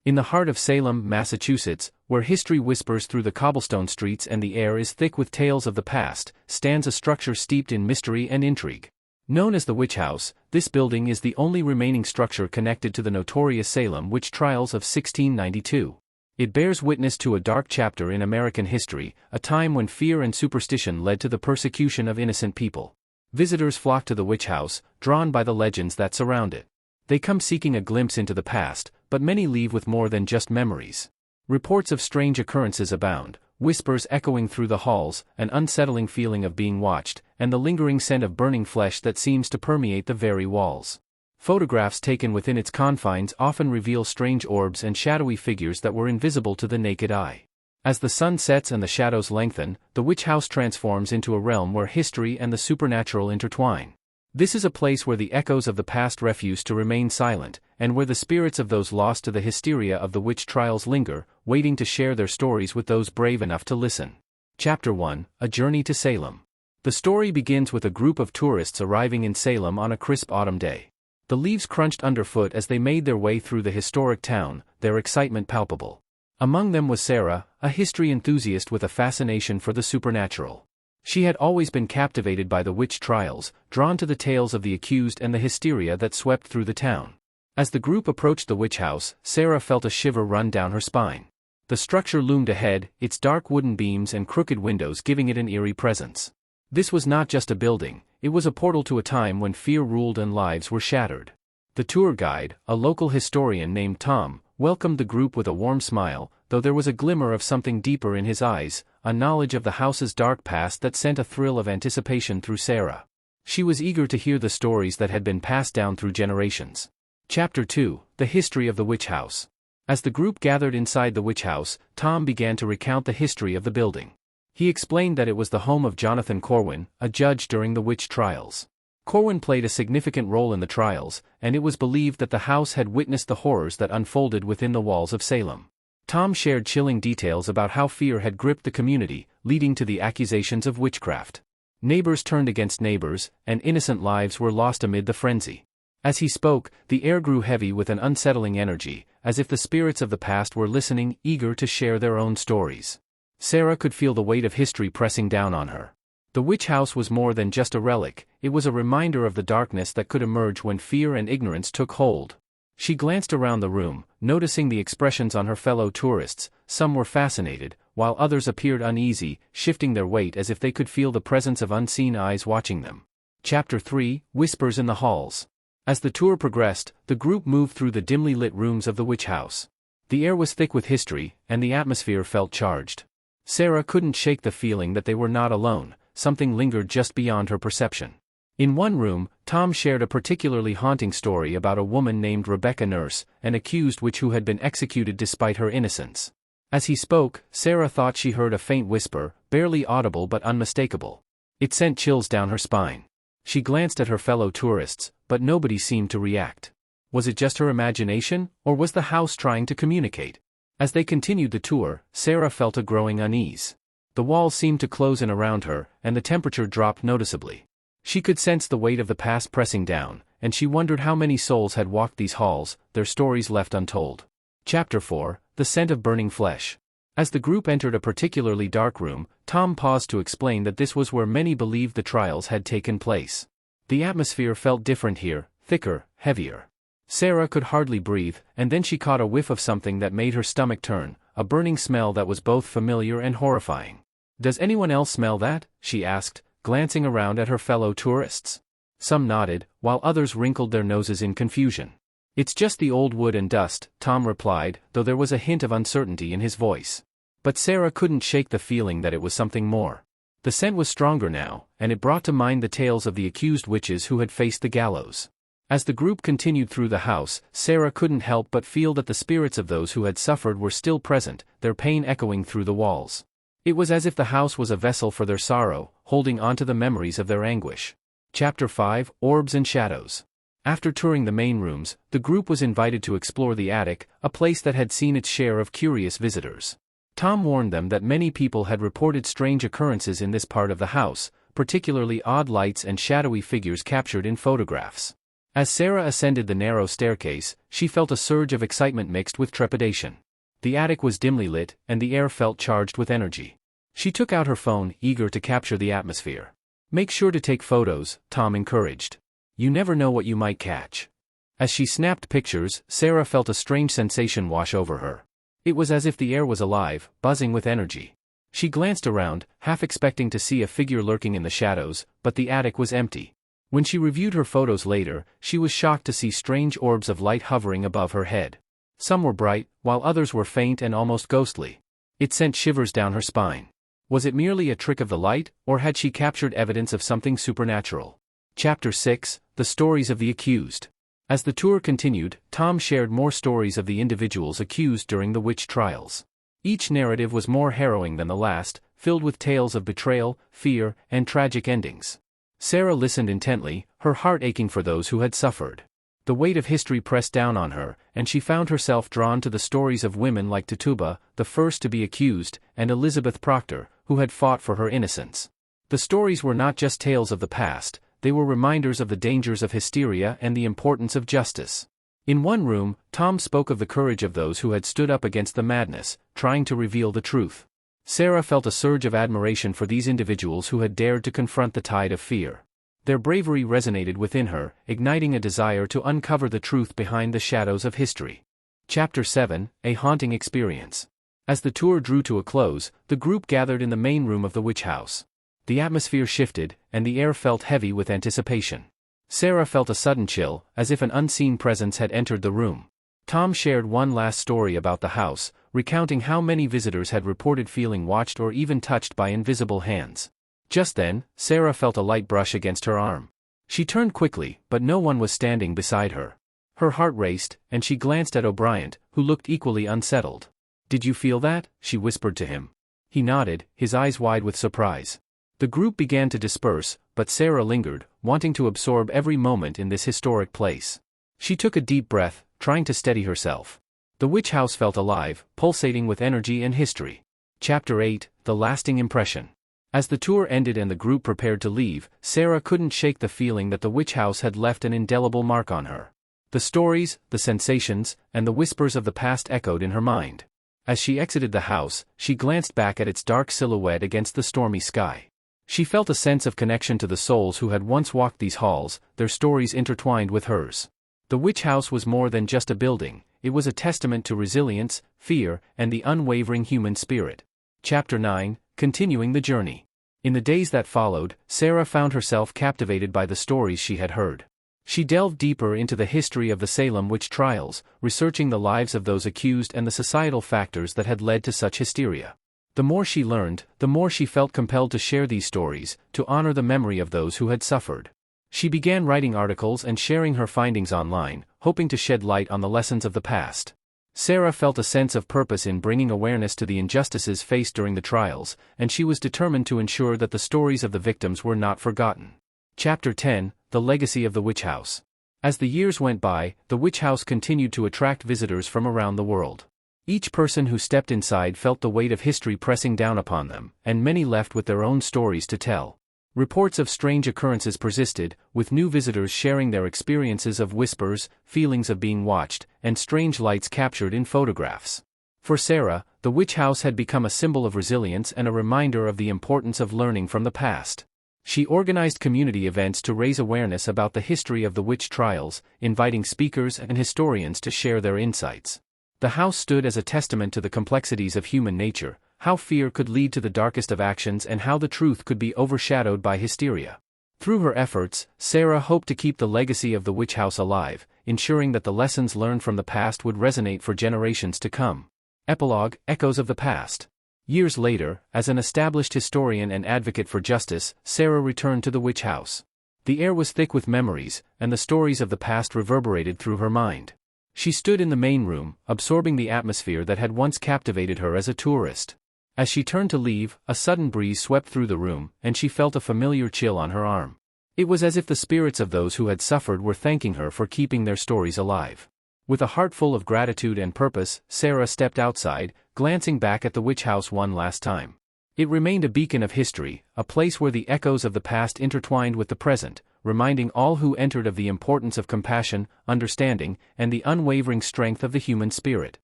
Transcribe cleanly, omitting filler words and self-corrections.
In the heart of Salem, Massachusetts, where history whispers through the cobblestone streets and the air is thick with tales of the past, stands a structure steeped in mystery and intrigue. Known as the Witch House, this building is the only remaining structure connected to the notorious Salem witch trials of 1692. It bears witness to a dark chapter in American history, a time when fear and superstition led to the persecution of innocent people. Visitors flock to the Witch House, drawn by the legends that surround it. They come seeking a glimpse into the past, but many leave with more than just memories. Reports of strange occurrences abound, whispers echoing through the halls, an unsettling feeling of being watched, and the lingering scent of burning flesh that seems to permeate the very walls. Photographs taken within its confines often reveal strange orbs and shadowy figures that were invisible to the naked eye. As the sun sets and the shadows lengthen, the Witch House transforms into a realm where history and the supernatural intertwine. This is a place where the echoes of the past refuse to remain silent, and where the spirits of those lost to the hysteria of the witch trials linger, waiting to share their stories with those brave enough to listen. Chapter 1: A Journey to Salem. The story begins with a group of tourists arriving in Salem on a crisp autumn day. The leaves crunched underfoot as they made their way through the historic town, their excitement palpable. Among them was Sarah, a history enthusiast with a fascination for the supernatural. She had always been captivated by the witch trials, drawn to the tales of the accused and the hysteria that swept through the town. As the group approached the witch house, Sarah felt a shiver run down her spine. The structure loomed ahead, its dark wooden beams and crooked windows giving it an eerie presence. This was not just a building, it was a portal to a time when fear ruled and lives were shattered. The tour guide, a local historian named Tom, welcomed the group with a warm smile, though there was a glimmer of something deeper in his eyes, a knowledge of the house's dark past that sent a thrill of anticipation through Sarah. She was eager to hear the stories that had been passed down through generations. Chapter 2: The History of the Witch House. As the group gathered inside the witch house, Tom began to recount the history of the building. He explained that it was the home of Jonathan Corwin, a judge during the witch trials. Corwin played a significant role in the trials, and it was believed that the house had witnessed the horrors that unfolded within the walls of Salem. Tom shared chilling details about how fear had gripped the community, leading to the accusations of witchcraft. Neighbors turned against neighbors, and innocent lives were lost amid the frenzy. As he spoke, the air grew heavy with an unsettling energy, as if the spirits of the past were listening, eager to share their own stories. Sarah could feel the weight of history pressing down on her. The witch house was more than just a relic, it was a reminder of the darkness that could emerge when fear and ignorance took hold. She glanced around the room, noticing the expressions on her fellow tourists. Some were fascinated, while others appeared uneasy, shifting their weight as if they could feel the presence of unseen eyes watching them. Chapter 3: Whispers in the Halls. As the tour progressed, the group moved through the dimly lit rooms of the witch house. The air was thick with history, and the atmosphere felt charged. Sarah couldn't shake the feeling that they were not alone, something lingered just beyond her perception. In one room, Tom shared a particularly haunting story about a woman named Rebecca Nurse, an accused witch who had been executed despite her innocence. As he spoke, Sarah thought she heard a faint whisper, barely audible but unmistakable. It sent chills down her spine. She glanced at her fellow tourists, but nobody seemed to react. Was it just her imagination, or was the house trying to communicate? As they continued the tour, Sarah felt a growing unease. The walls seemed to close in around her, and the temperature dropped noticeably. She could sense the weight of the past pressing down, and she wondered how many souls had walked these halls, their stories left untold. Chapter 4: The Scent of Burning Flesh. As the group entered a particularly dark room, Tom paused to explain that this was where many believed the trials had taken place. The atmosphere felt different here, thicker, heavier. Sarah could hardly breathe, and then she caught a whiff of something that made her stomach turn, a burning smell that was both familiar and horrifying. "Does anyone else smell that?" she asked, glancing around at her fellow tourists. Some nodded, while others wrinkled their noses in confusion. "It's just the old wood and dust," Tom replied, though there was a hint of uncertainty in his voice. But Sarah couldn't shake the feeling that it was something more. The scent was stronger now, and it brought to mind the tales of the accused witches who had faced the gallows. As the group continued through the house, Sarah couldn't help but feel that the spirits of those who had suffered were still present, their pain echoing through the walls. It was as if the house was a vessel for their sorrow, holding onto the memories of their anguish. Chapter 5: Orbs and Shadows. After touring the main rooms, the group was invited to explore the attic, a place that had seen its share of curious visitors. Tom warned them that many people had reported strange occurrences in this part of the house, particularly odd lights and shadowy figures captured in photographs. As Sarah ascended the narrow staircase, she felt a surge of excitement mixed with trepidation. The attic was dimly lit, and the air felt charged with energy. She took out her phone, eager to capture the atmosphere. "Make sure to take photos," Tom encouraged. "You never know what you might catch." As she snapped pictures, Sarah felt a strange sensation wash over her. It was as if the air was alive, buzzing with energy. She glanced around, half expecting to see a figure lurking in the shadows, but the attic was empty. When she reviewed her photos later, she was shocked to see strange orbs of light hovering above her head. Some were bright, while others were faint and almost ghostly. It sent shivers down her spine. Was it merely a trick of the light, or had she captured evidence of something supernatural? Chapter 6: The Stories of the Accused. As the tour continued, Tom shared more stories of the individuals accused during the witch trials. Each narrative was more harrowing than the last, filled with tales of betrayal, fear, and tragic endings. Sarah listened intently, her heart aching for those who had suffered. The weight of history pressed down on her, and she found herself drawn to the stories of women like Tituba, the first to be accused, and Elizabeth Proctor, who had fought for her innocence. The stories were not just tales of the past, they were reminders of the dangers of hysteria and the importance of justice. In one room, Tom spoke of the courage of those who had stood up against the madness, trying to reveal the truth. Sarah felt a surge of admiration for these individuals who had dared to confront the tide of fear. Their bravery resonated within her, igniting a desire to uncover the truth behind the shadows of history. Chapter 7: A Haunting Experience. As the tour drew to a close, the group gathered in the main room of the witch house. The atmosphere shifted, and the air felt heavy with anticipation. Sarah felt a sudden chill, as if an unseen presence had entered the room. Tom shared one last story about the house, recounting how many visitors had reported feeling watched or even touched by invisible hands. Just then, Sarah felt a light brush against her arm. She turned quickly, but no one was standing beside her. Her heart raced, and she glanced at O'Brien, who looked equally unsettled. "Did you feel that?" she whispered to him. He nodded, his eyes wide with surprise. The group began to disperse, but Sarah lingered, wanting to absorb every moment in this historic place. She took a deep breath, trying to steady herself. The witch house felt alive, pulsating with energy and history. Chapter 8: The Lasting Impression. As the tour ended and the group prepared to leave, Sarah couldn't shake the feeling that the witch house had left an indelible mark on her. The stories, the sensations, and the whispers of the past echoed in her mind. As she exited the house, she glanced back at its dark silhouette against the stormy sky. She felt a sense of connection to the souls who had once walked these halls, their stories intertwined with hers. The witch house was more than just a building, it was a testament to resilience, fear, and the unwavering human spirit. Chapter 9: Continuing the Journey. In the days that followed, Sarah found herself captivated by the stories she had heard. She delved deeper into the history of the Salem witch trials, researching the lives of those accused and the societal factors that had led to such hysteria. The more she learned, the more she felt compelled to share these stories, to honor the memory of those who had suffered. She began writing articles and sharing her findings online, hoping to shed light on the lessons of the past. Sarah felt a sense of purpose in bringing awareness to the injustices faced during the trials, and she was determined to ensure that the stories of the victims were not forgotten. Chapter 10: The Legacy of the Witch House. As the years went by, the witch house continued to attract visitors from around the world. Each person who stepped inside felt the weight of history pressing down upon them, and many left with their own stories to tell. Reports of strange occurrences persisted, with new visitors sharing their experiences of whispers, feelings of being watched, and strange lights captured in photographs. For Sarah, the witch house had become a symbol of resilience and a reminder of the importance of learning from the past. She organized community events to raise awareness about the history of the witch trials, inviting speakers and historians to share their insights. The house stood as a testament to the complexities of human nature, how fear could lead to the darkest of actions and how the truth could be overshadowed by hysteria. Through her efforts, Sarah hoped to keep the legacy of the witch house alive, ensuring that the lessons learned from the past would resonate for generations to come. Epilogue: Echoes of the Past. Years later, as an established historian and advocate for justice, Sarah returned to the witch house. The air was thick with memories, and the stories of the past reverberated through her mind. She stood in the main room, absorbing the atmosphere that had once captivated her as a tourist. As she turned to leave, a sudden breeze swept through the room, and she felt a familiar chill on her arm. It was as if the spirits of those who had suffered were thanking her for keeping their stories alive. With a heart full of gratitude and purpose, Sarah stepped outside, glancing back at the witch house one last time. It remained a beacon of history, a place where the echoes of the past intertwined with the present, reminding all who entered of the importance of compassion, understanding, and the unwavering strength of the human spirit.